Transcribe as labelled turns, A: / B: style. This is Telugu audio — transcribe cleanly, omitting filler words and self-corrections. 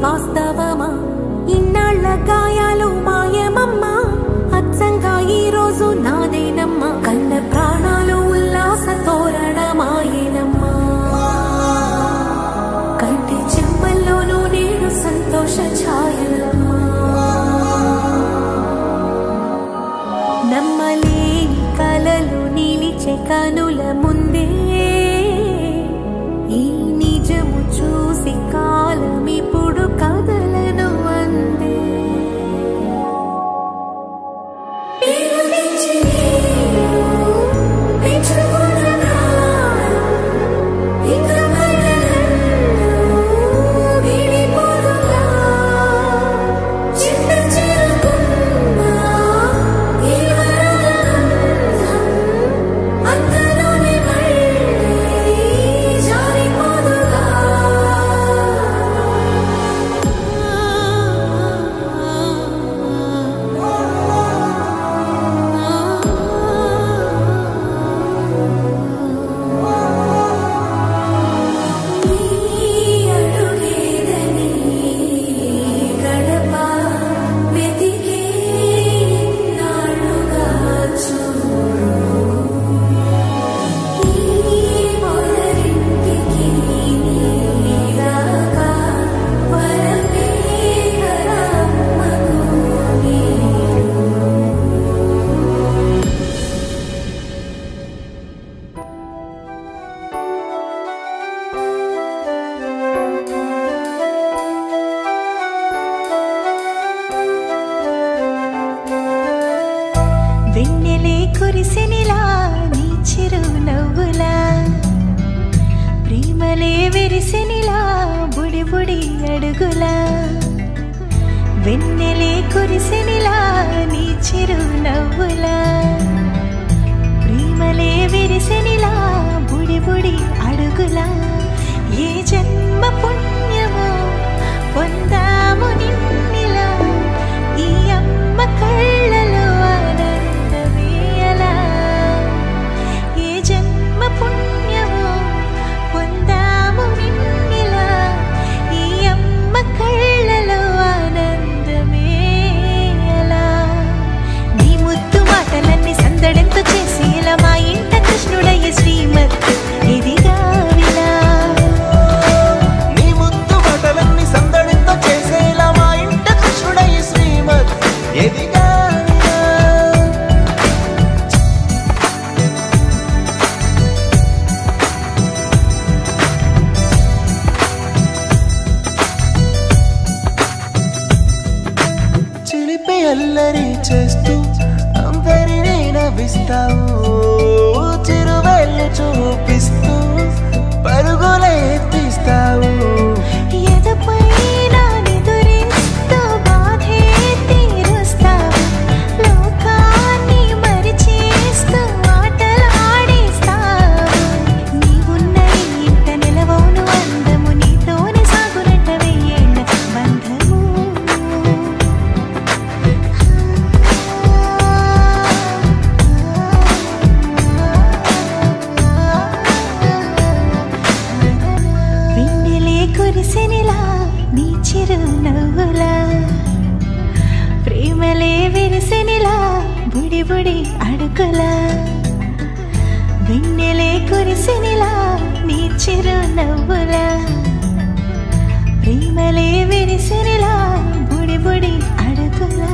A: వాస్తవమా ఇన్నాళ్ళ గాయాలు మాయమమ్మా అచ్చంగా ఈ రోజు నాదేనమ్మా కన్న ప్రాణాలు ఉల్లాస తోరణమాయేనమ్మా కంటి చెమ్మల్లోనూ నేడు సంతోష ఛాయలమ్మా నమ్మలేని కలలు నిలిచే కనుల ముందే ఈ నిజము చూసి కాలమిప్పుడు కదలను అందే వెన్నెలే కురిసెనిలా నీ చిరు నవ్వులా ప్రేమలే విరిసెనిలా బుడి బుడి అడుగులా వెన్నెలే కురిసెనిలా నీ చిరు నవ్వులా ప్రేమలే విరిసెనిలా బుడి బుడి అడుగులా ఏ జన్మ పుణ్యమో పొందాము నిన్నిలా ఈ అమ్మ కళ్ళలో పుణ్యమో పొందాము నిన్నిలా ఈ అమ్మ కళ్ళలో ఆనందమే అలా నీ ముద్దు మాటలన్నీ సందడెంతో చేసి ఇలా మా ఇంట కృష్ణుడయ్య శ్రీమత్ ఇదిగా విలా
B: నీ ముద్దు మాటలన్నీ సందడెంతో చేసి ఇలా మా ఇంట కృష్ణుడయ్య శ్రీమత్ ఇదిగా అల్లరి చేస్తూ అందరినీ నవ్విస్తావు చిరువెళ్ళు చూపిస్తూ పరుగులే ఎత్తిస్తావు
A: ఎదపై నానెదురిస్తూ బాధే తీరుస్తావు లోకాన్ని మరిచేస్తూ ఆటలాడిస్తావు నీవున్న ఇంత నిలవవును అందము నీతోనే సాగునట్ట వెయ్యేళ్ళ బంధము కురిసెనిలా నీ చిరు నవ్వులా ప్రేమలే విరిసెనిలా బుడి బుడి అడుగులా వెన్నెలే కురిసెనిలా నీ చిరు నవ్వులా ప్రేమలే విరిసెనిలా బుడి బుడి అడుగులా